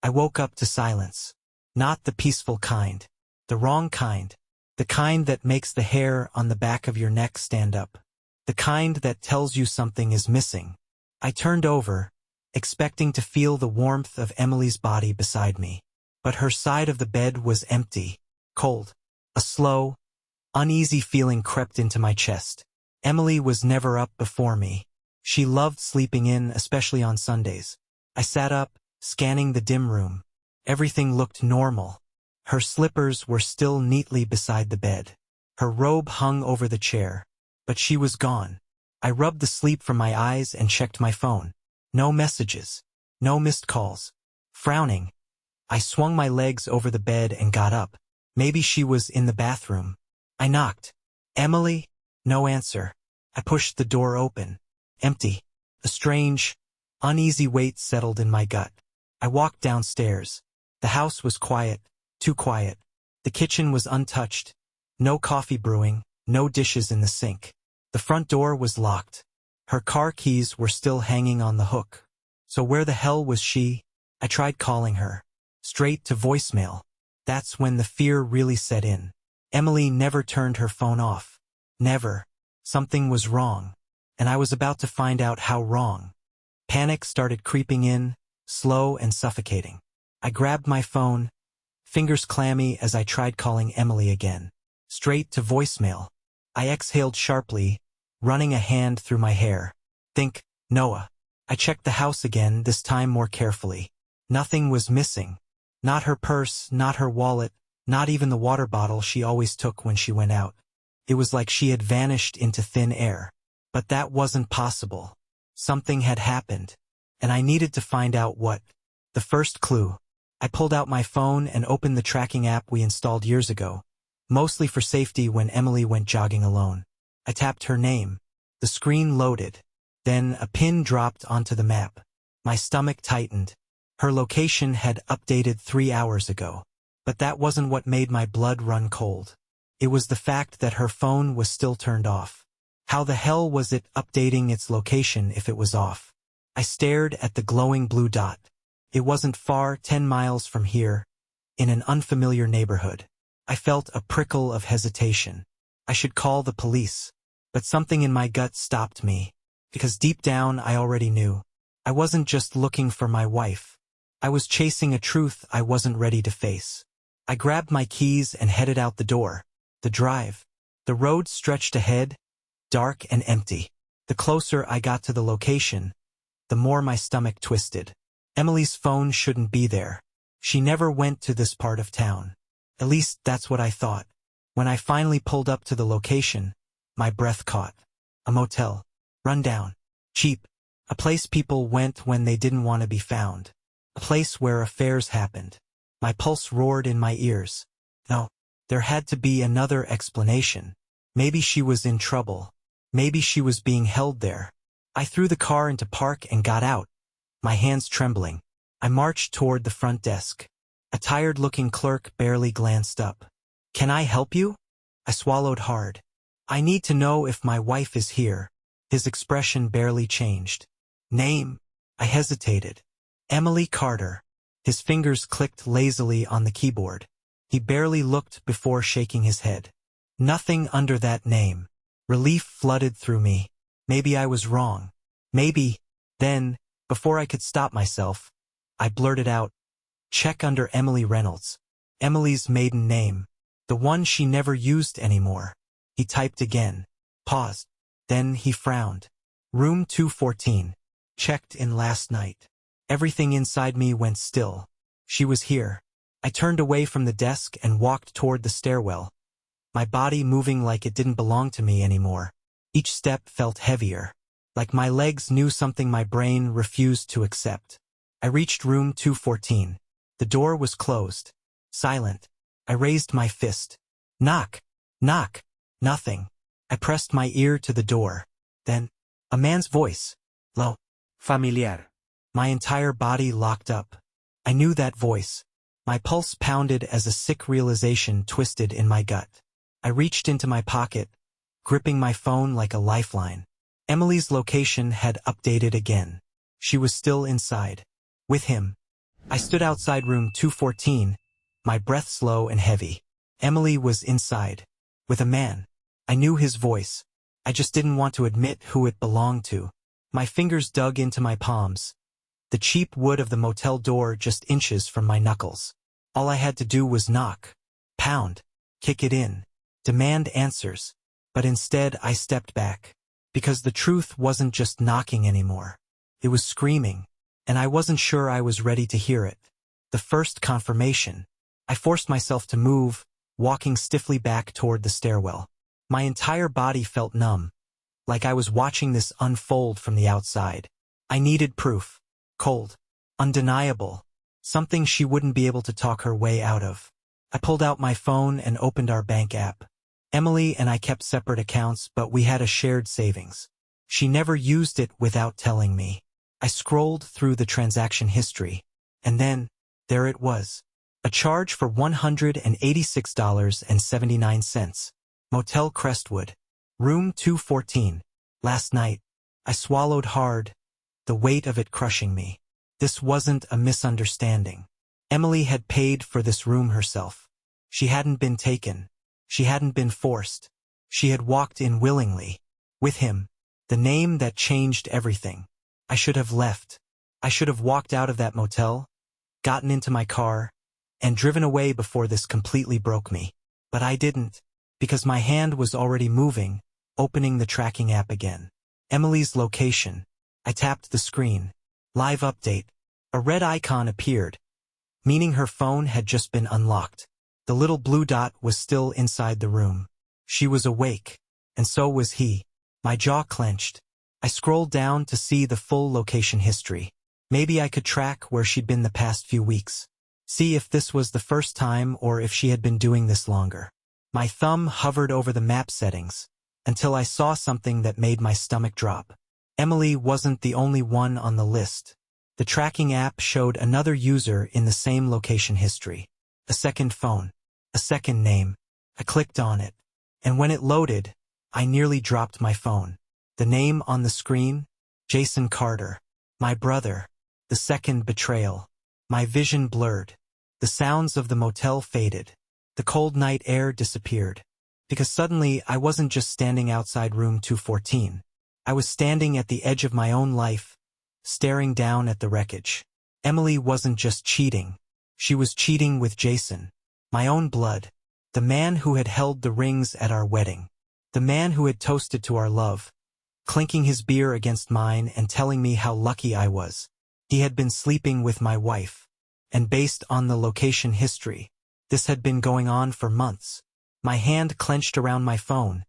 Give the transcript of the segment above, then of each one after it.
I woke up to silence. Not the peaceful kind. The wrong kind. The kind that makes the hair on the back of your neck stand up. The kind that tells you something is missing. I turned over, expecting to feel the warmth of Emily's body beside me. But her side of the bed was empty, cold. A slow, uneasy feeling crept into my chest. Emily was never up before me. She loved sleeping in, especially on Sundays. I sat up, scanning the dim room. Everything looked normal. Her slippers were still neatly beside the bed. Her robe hung over the chair. But she was gone. I rubbed the sleep from my eyes and checked my phone. No messages. No missed calls. Frowning, I swung my legs over the bed and got up. Maybe she was in the bathroom. I knocked. Emily? No answer. I pushed the door open. Empty. A strange, uneasy weight settled in my gut. I walked downstairs. The house was quiet. Too quiet. The kitchen was untouched. No coffee brewing. No dishes in the sink. The front door was locked. Her car keys were still hanging on the hook. So where the hell was she? I tried calling her. Straight to voicemail. That's when the fear really set in. Emily never turned her phone off. Never. Something was wrong. And I was about to find out how wrong. Panic started creeping in, slow and suffocating. I grabbed my phone, fingers clammy as I tried calling Emily again. Straight to voicemail. I exhaled sharply, running a hand through my hair. Think, Noah. I checked the house again, this time more carefully. Nothing was missing. Not her purse, not her wallet, not even the water bottle she always took when she went out. It was like she had vanished into thin air. But that wasn't possible. Something had happened. And I needed to find out what. The first clue. I pulled out my phone and opened the tracking app we installed years ago. Mostly for safety when Emily went jogging alone. I tapped her name. The screen loaded. Then a pin dropped onto the map. My stomach tightened. Her location had updated 3 hours ago. But that wasn't what made my blood run cold. It was the fact that her phone was still turned off. How the hell was it updating its location if it was off? I stared at the glowing blue dot. It wasn't far, 10 miles from here, in an unfamiliar neighborhood. I felt a prickle of hesitation. I should call the police. But something in my gut stopped me. Because deep down I already knew. I wasn't just looking for my wife. I was chasing a truth I wasn't ready to face. I grabbed my keys and headed out the door. The drive. The road stretched ahead, dark and empty. The closer I got to the location, the more my stomach twisted. Emily's phone shouldn't be there. She never went to this part of town. At least that's what I thought. When I finally pulled up to the location, my breath caught. A motel. Run down. Cheap. A place people went when they didn't want to be found. A place where affairs happened. My pulse roared in my ears. No, there had to be another explanation. Maybe she was in trouble. Maybe she was being held there. I threw the car into park and got out, my hands trembling. I marched toward the front desk. A tired-looking clerk barely glanced up. "Can I help you?" I swallowed hard. "I need to know if my wife is here." His expression barely changed. "Name?" I hesitated. "Emily Carter." His fingers clicked lazily on the keyboard. He barely looked before shaking his head. Nothing under that name. Relief flooded through me. Maybe I was wrong. Maybe. Then, before I could stop myself, I blurted out, "Check under Emily Reynolds." Emily's maiden name. The one she never used anymore. He typed again. Paused. Then he frowned. "Room 214. Checked in last night." Everything inside me went still. She was here. I turned away from the desk and walked toward the stairwell, my body moving like it didn't belong to me anymore. Each step felt heavier, like my legs knew something my brain refused to accept. I reached room 214. The door was closed. Silent. I raised my fist. Knock. Knock. Nothing. I pressed my ear to the door. Then, a man's voice. Low. Familiar. My entire body locked up. I knew that voice. My pulse pounded as a sick realization twisted in my gut. I reached into my pocket, gripping my phone like a lifeline. Emily's location had updated again. She was still inside. With him. I stood outside room 214, my breath slow and heavy. Emily was inside, with a man. I knew his voice. I just didn't want to admit who it belonged to. My fingers dug into my palms, the cheap wood of the motel door just inches from my knuckles. All I had to do was knock, pound, kick it in, demand answers. But instead I stepped back, because the truth wasn't just knocking anymore. It was screaming, and I wasn't sure I was ready to hear it. The first confirmation. I forced myself to move, walking stiffly back toward the stairwell. My entire body felt numb, like I was watching this unfold from the outside. I needed proof. Cold. Undeniable. Something she wouldn't be able to talk her way out of. I pulled out my phone and opened our bank app. Emily and I kept separate accounts, but we had a shared savings. She never used it without telling me. I scrolled through the transaction history, and then, there it was. A charge for $186.79. Motel Crestwood. Room 214. Last night. I swallowed hard, the weight of it crushing me. This wasn't a misunderstanding. Emily had paid for this room herself. She hadn't been taken. She hadn't been forced. She had walked in willingly. With him. The name that changed everything. I should have left. I should have walked out of that motel, gotten into my car, and driven away before this completely broke me. But I didn't, because my hand was already moving, opening the tracking app again. Emily's location. I tapped the screen. Live update. A red icon appeared, meaning her phone had just been unlocked. The little blue dot was still inside the room. She was awake, and so was he. My jaw clenched. I scrolled down to see the full location history. Maybe I could track where she'd been the past few weeks. See if this was the first time or if she had been doing this longer. My thumb hovered over the map settings, until I saw something that made my stomach drop. Emily wasn't the only one on the list. The tracking app showed another user in the same location history. A second phone. A second name. I clicked on it. And when it loaded, I nearly dropped my phone. The name on the screen? Jason Carter. My brother. The second betrayal. My vision blurred. The sounds of the motel faded. The cold night air disappeared. Because suddenly I wasn't just standing outside room 214. I was standing at the edge of my own life, staring down at the wreckage. Emily wasn't just cheating. She was cheating with Jason. My own blood. The man who had held the rings at our wedding. The man who had toasted to our love, clinking his beer against mine and telling me how lucky I was. He had been sleeping with my wife. And based on the location history, this had been going on for months. My hand clenched around my phone,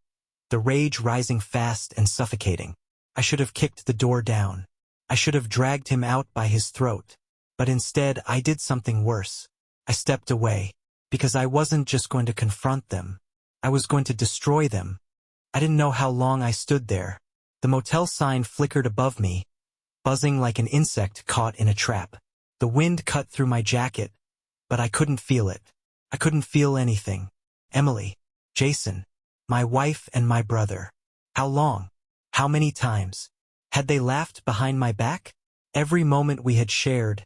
the rage rising fast and suffocating. I should have kicked the door down. I should have dragged him out by his throat. But instead, I did something worse. I stepped away, because I wasn't just going to confront them. I was going to destroy them. I didn't know how long I stood there. The motel sign flickered above me, buzzing like an insect caught in a trap. The wind cut through my jacket, but I couldn't feel it. I couldn't feel anything. Emily, Jason, my wife and my brother. How long? How many times? Had they laughed behind my back? Every moment we had shared,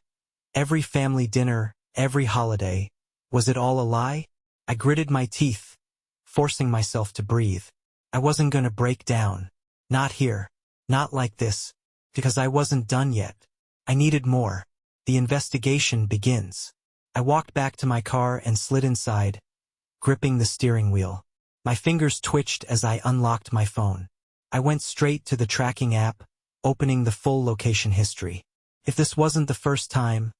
every family dinner, every holiday, was it all a lie? I gritted my teeth, forcing myself to breathe. I wasn't going to break down. Not here. Not like this. Because I wasn't done yet. I needed more. The investigation begins. I walked back to my car and slid inside, gripping the steering wheel. My fingers twitched as I unlocked my phone. I went straight to the tracking app, opening the full location history. If this wasn't the first time,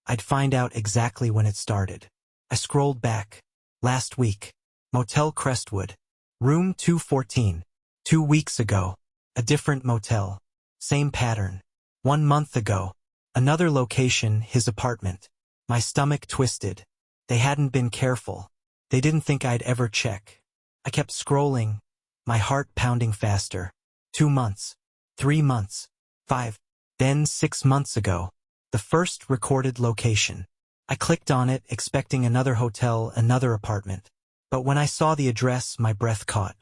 I'd find out exactly when it started. I scrolled back. Last week. Motel Crestwood. Room 214. 2 weeks ago. A different motel. Same pattern. 1 month ago. Another location, his apartment. My stomach twisted. They hadn't been careful. They didn't think I'd ever check. I kept scrolling, my heart pounding faster. 2 months. 3 months. 5. Then 6 months ago. The first recorded location. I clicked on it, expecting another hotel, another apartment. But when I saw the address, my breath caught.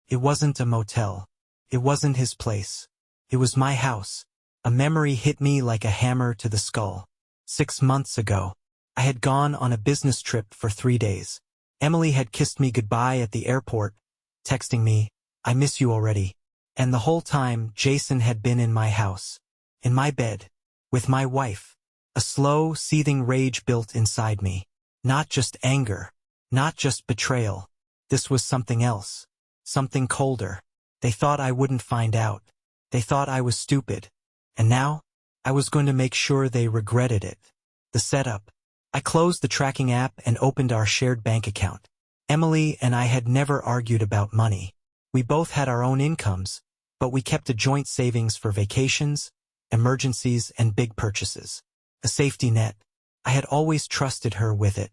It wasn't a motel. It wasn't his place. It was my house. A memory hit me like a hammer to the skull. 6 months ago. I had gone on a business trip for 3 days. Emily had kissed me goodbye at the airport, texting me, "I miss you already." And the whole time, Jason had been in my house, in my bed, with my wife. A slow, seething rage built inside me. Not just anger, not just betrayal. This was something else, something colder. They thought I wouldn't find out. They thought I was stupid. And now, I was going to make sure they regretted it. The setup. I closed the tracking app and opened our shared bank account. Emily and I had never argued about money. We both had our own incomes, but we kept a joint savings for vacations, emergencies, and big purchases. A safety net. I had always trusted her with it.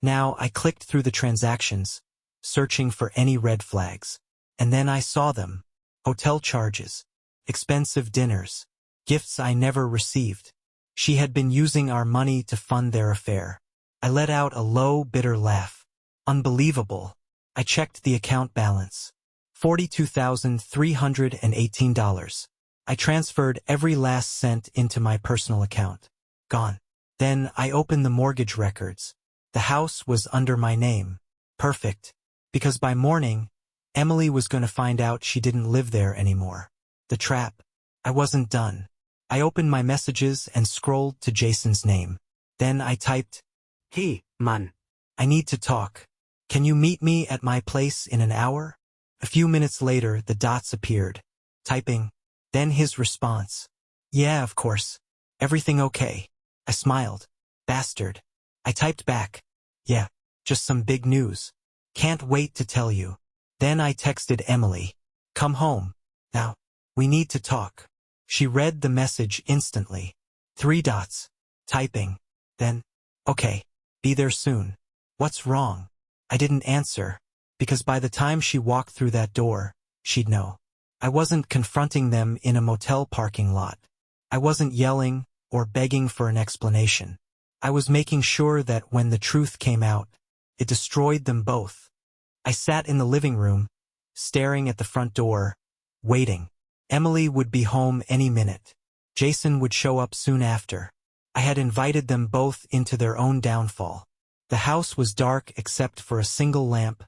Now I clicked through the transactions, searching for any red flags. And then I saw them. Hotel charges, expensive dinners, gifts I never received. She had been using our money to fund their affair. I let out a low, bitter laugh. Unbelievable. I checked the account balance. $42,318. I transferred every last cent into my personal account. Gone. Then I opened the mortgage records. The house was under my name. Perfect. Because by morning, Emily was going to find out she didn't live there anymore. The trap. I wasn't done. I opened my messages and scrolled to Jason's name. Then I typed, "Hey, man. I need to talk. Can you meet me at my place in an hour?" A few minutes later, the dots appeared. Typing. Then his response. "Yeah, of course. Everything okay?" I smiled. Bastard. I typed back. "Yeah, just some big news. Can't wait to tell you." Then I texted Emily. "Come home. Now. We need to talk." She read the message instantly. 3 dots. Typing. Then, "Okay. Be there soon." What's wrong? I didn't answer, because by the time she walked through that door, she'd know. I wasn't confronting them in a motel parking lot. I wasn't yelling or begging for an explanation. I was making sure that when the truth came out, it destroyed them both. I sat in the living room, staring at the front door, waiting. Emily would be home any minute. Jason would show up soon after. I had invited them both into their own downfall. The house was dark except for a single lamp,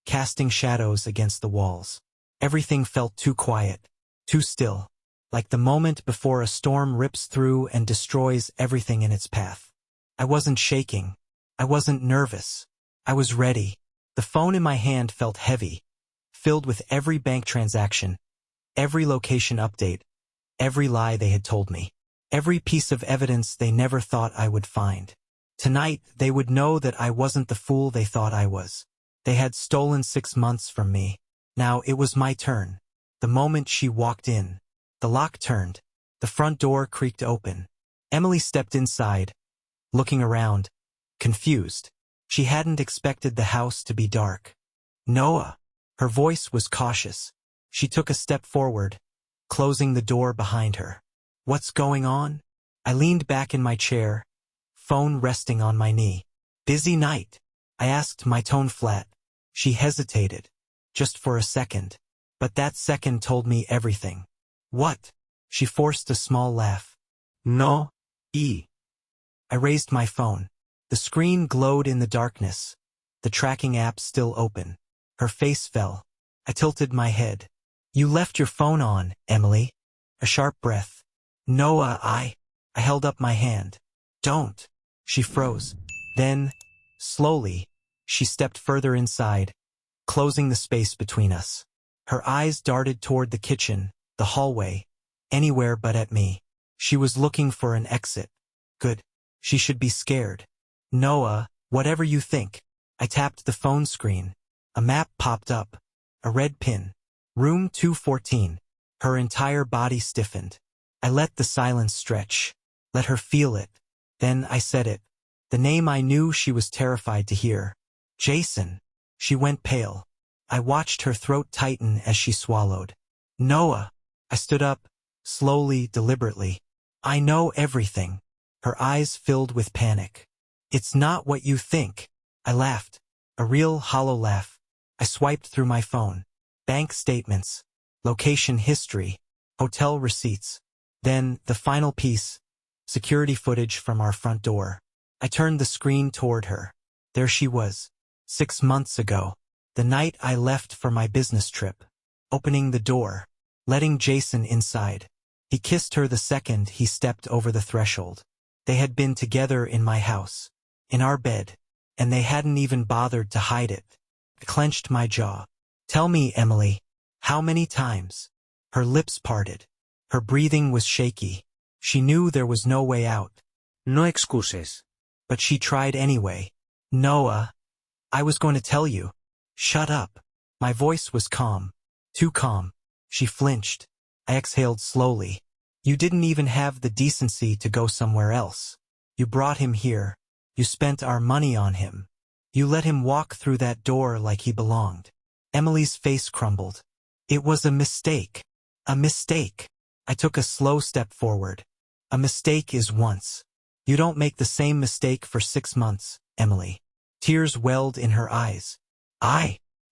casting shadows against the walls. Everything felt too quiet, too still, like the moment before a storm rips through and destroys everything in its path. I wasn't shaking. I wasn't nervous. I was ready. The phone in my hand felt heavy, filled with every bank transaction, every location update, every lie they had told me, every piece of evidence they never thought I would find. Tonight, they would know that I wasn't the fool they thought I was. They had stolen 6 months from me. Now it was my turn. The moment she walked in, the lock turned. The front door creaked open. Emily stepped inside, looking around, confused. She hadn't expected the house to be dark. "Noah." Her voice was cautious. She took a step forward, closing the door behind her. "What's going on?" I leaned back in my chair, phone resting on my knee. "Busy night?" I asked, my tone flat. She hesitated, just for a second. But that second told me everything. "What?" She forced a small laugh. "No. I raised my phone. The screen glowed in the darkness, the tracking app still open. Her face fell. I tilted my head. "You left your phone on, Emily." A sharp breath. "Noah, I held up my hand. "Don't." She froze. Then, slowly, she stepped further inside, closing the space between us. Her eyes darted toward the kitchen, the hallway, anywhere but at me. She was looking for an exit. Good. She should be scared. "Noah, whatever you think." I tapped the phone screen. A map popped up. A red pin. Room 214. Her entire body stiffened. I let the silence stretch. Let her feel it. Then I said it. The name I knew she was terrified to hear. "Jason." She went pale. I watched her throat tighten as she swallowed. "Noah." I stood up, slowly, deliberately. "I know everything." Her eyes filled with panic. "It's not what you think." I laughed. A real, hollow laugh. I swiped through my phone. Bank statements. Location history. Hotel receipts. Then, the final piece. Security footage from our front door. I turned the screen toward her. There she was. 6 months ago. The night I left for my business trip. Opening the door. Letting Jason inside. He kissed her the second he stepped over the threshold. They had been together in my house. In our bed. And they hadn't even bothered to hide it. I clenched my jaw. Tell me, Emily. How many times? Her lips parted. Her breathing was shaky. She knew there was no way out. No excuses. But she tried anyway. Noah. I was going to tell you. Shut up. My voice was calm. Too calm. She flinched. I exhaled slowly. You didn't even have the decency to go somewhere else. You brought him here. You spent our money on him. You let him walk through that door like he belonged. Emily's face crumbled. It was a mistake. A mistake. I took a slow step forward. A mistake is once. You don't make the same mistake for 6 months, Emily. Tears welled in her eyes.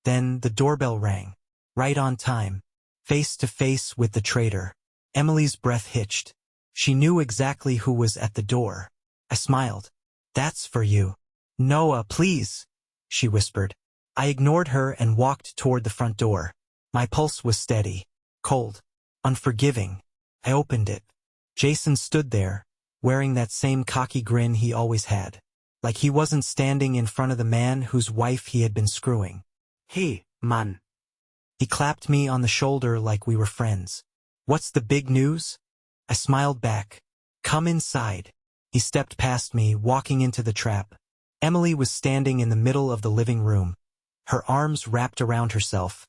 Then the doorbell rang. Right on time. Face to face with the traitor. Emily's breath hitched. She knew exactly who was at the door. I smiled. That's for you. Noah, please, she whispered. I ignored her and walked toward the front door. My pulse was steady, cold, unforgiving. I opened it. Jason stood there, wearing that same cocky grin he always had. Like he wasn't standing in front of the man whose wife he had been screwing. Hey, man. He clapped me on the shoulder like we were friends. What's the big news? I smiled back. Come inside. He stepped past me, walking into the trap. Emily was standing in the middle of the living room, her arms wrapped around herself,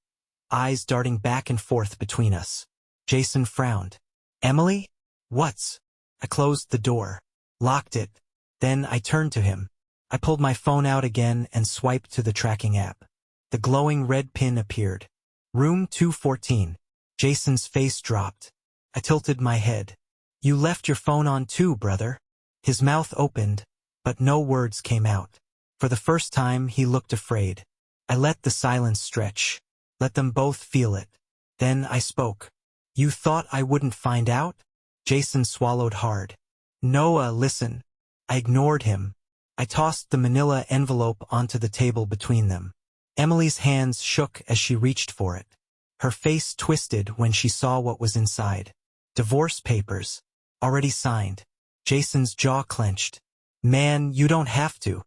eyes darting back and forth between us. Jason frowned. Emily? What's? I closed the door, locked it. Then I turned to him. I pulled my phone out again and swiped to the tracking app. The glowing red pin appeared. Room 214. Jason's face dropped. I tilted my head. You left your phone on too, brother. His mouth opened, but no words came out. For the first time, he looked afraid. I let the silence stretch. Let them both feel it. Then I spoke. You thought I wouldn't find out? Jason swallowed hard. Noah, listen. I ignored him. I tossed the manila envelope onto the table between them. Emily's hands shook as she reached for it. Her face twisted when she saw what was inside. Divorce papers. Already signed. Jason's jaw clenched. Man, you don't have to.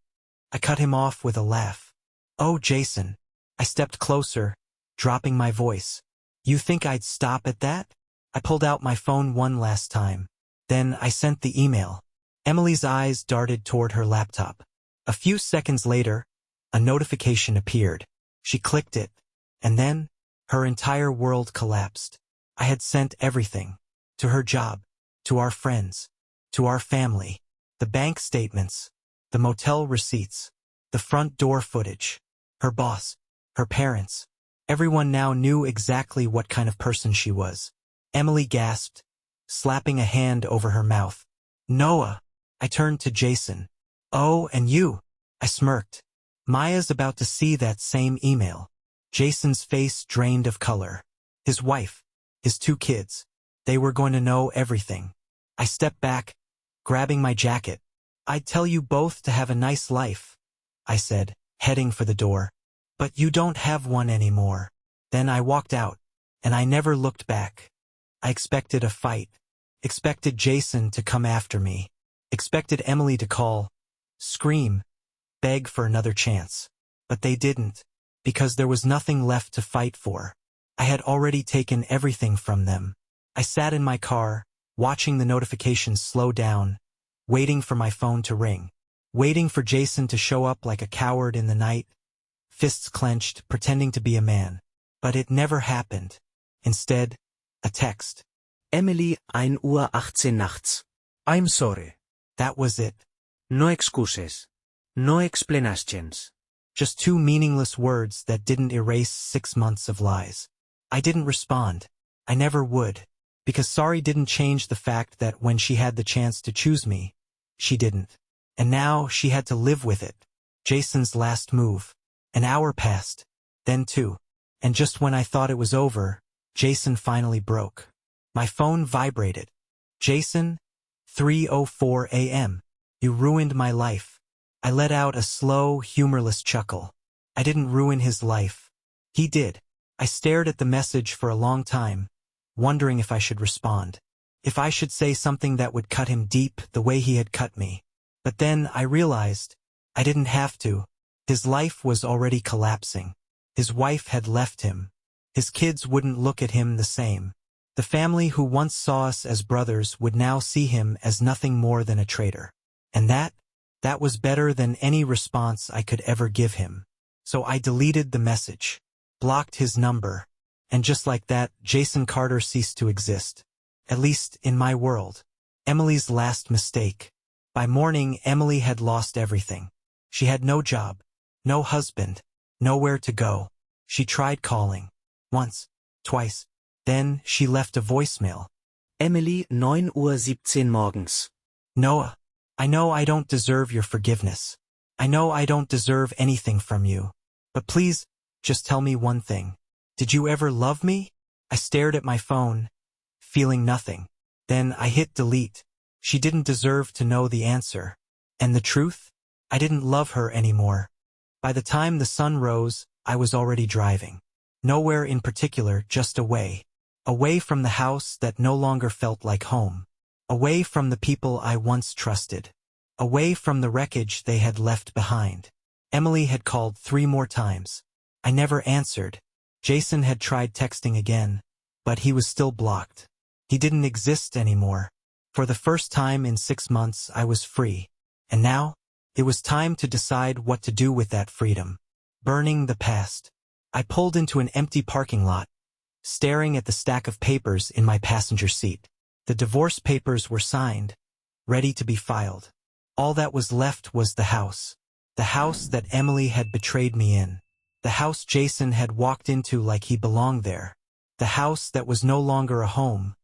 I cut him off with a laugh. Oh, Jason. I stepped closer, dropping my voice. You think I'd stop at that? I pulled out my phone one last time. Then I sent the email. Emily's eyes darted toward her laptop. A few seconds later, a notification appeared. She clicked it, and then, her entire world collapsed. I had sent everything. To her job, to our friends, to our family, the bank statements, the motel receipts, the front door footage, her boss, her parents. Everyone now knew exactly what kind of person she was. Emily gasped, slapping a hand over her mouth. Noah! I turned to Jason. Oh, and you! I smirked. Maya's about to see that same email. Jason's face drained of color. His wife, his 2 kids. They were going to know everything. I stepped back, grabbing my jacket. I'd tell you both to have a nice life, I said, heading for the door. But you don't have one anymore. Then I walked out, and I never looked back. I expected a fight. Expected Jason to come after me. Expected Emily to call, scream, beg for another chance. But they didn't, because there was nothing left to fight for. I had already taken everything from them. I sat in my car, watching the notifications slow down, waiting for my phone to ring, waiting for Jason to show up like a coward in the night, fists clenched, pretending to be a man. But it never happened. Instead, a text. Emily, 1:18 nachts. I'm sorry. That was it. No excuses. No explanations. Just 2 meaningless words that didn't erase 6 months of lies. I didn't respond. I never would. Because sorry didn't change the fact that when she had the chance to choose me, she didn't. And now she had to live with it. Jason's last move. An hour passed. Then 2. And just when I thought it was over, Jason finally broke. My phone vibrated. Jason? 3:04 a.m. You ruined my life. I let out a slow, humorless chuckle. I didn't ruin his life. He did. I stared at the message for a long time, wondering if I should respond. If I should say something that would cut him deep the way he had cut me. But then I realized I didn't have to. His life was already collapsing. His wife had left him. His kids wouldn't look at him the same. The family who once saw us as brothers would now see him as nothing more than a traitor. And that was better than any response I could ever give him. So I deleted the message, blocked his number, and just like that, Jason Carter ceased to exist. At least in my world. Emily's last mistake. By morning, Emily had lost everything. She had no job, no husband, nowhere to go. She tried calling. Once, twice. Then she left a voicemail. Emily, 9:17 morgens. Noah, I know I don't deserve your forgiveness. I know I don't deserve anything from you. But please, just tell me one thing. Did you ever love me? I stared at my phone, feeling nothing. Then I hit delete. She didn't deserve to know the answer. And the truth? I didn't love her anymore. By the time the sun rose, I was already driving. Nowhere in particular, just away. Away from the house that no longer felt like home. Away from the people I once trusted. Away from the wreckage they had left behind. Emily had called 3 more times. I never answered. Jason had tried texting again, but he was still blocked. He didn't exist anymore. For the first time in 6 months, I was free. And now, it was time to decide what to do with that freedom. Burning the past. I pulled into an empty parking lot, staring at the stack of papers in my passenger seat. The divorce papers were signed, ready to be filed. All that was left was the house. The house that Emily had betrayed me in. The house Jason had walked into like he belonged there. The house that was no longer a home,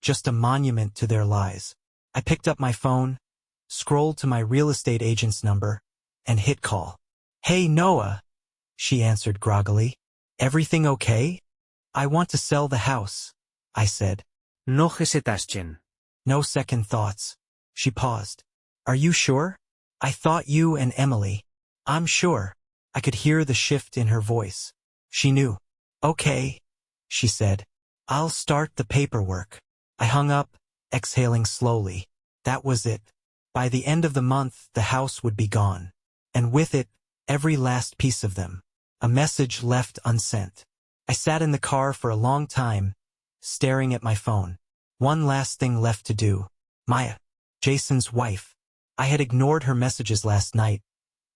just a monument to their lies. I picked up my phone, scrolled to my real estate agent's number, and hit call. "Hey, Noah," she answered groggily. "Everything okay? I want to sell the house," I said. No hesitation. No second thoughts. She paused. "Are you sure? I thought you and Emily." "I'm sure." I could hear the shift in her voice. She knew. "Okay," she said. "I'll start the paperwork." I hung up, exhaling slowly. That was it. By the end of the month, the house would be gone. And with it, every last piece of them. A message left unsent. I sat in the car for a long time, staring at my phone. One last thing left to do. Maya, Jason's wife. I had ignored her messages last night.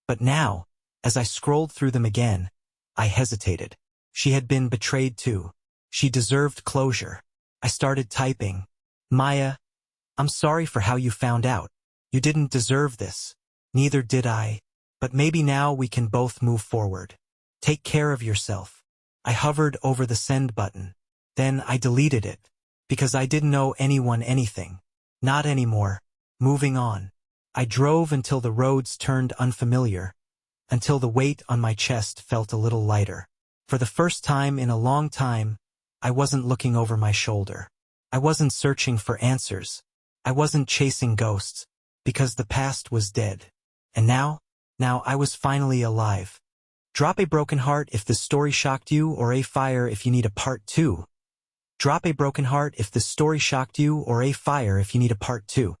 But now, as I scrolled through them again, I hesitated. She had been betrayed too. She deserved closure. I started typing. "Maya, I'm sorry for how you found out. You didn't deserve this. Neither did I. But maybe now we can both move forward. Take care of yourself." I hovered over the send button. Then I deleted it. Because I didn't owe anyone anything. Not anymore. Moving on. I drove until the roads turned unfamiliar. Until the weight on my chest felt a little lighter. For the first time in a long time, I wasn't looking over my shoulder. I wasn't searching for answers. I wasn't chasing ghosts. Because the past was dead. And now I was finally alive. Drop a broken heart if this story shocked you, or a fire if you need a part 2. Drop a broken heart if this story shocked you, or a fire if you need a part 2.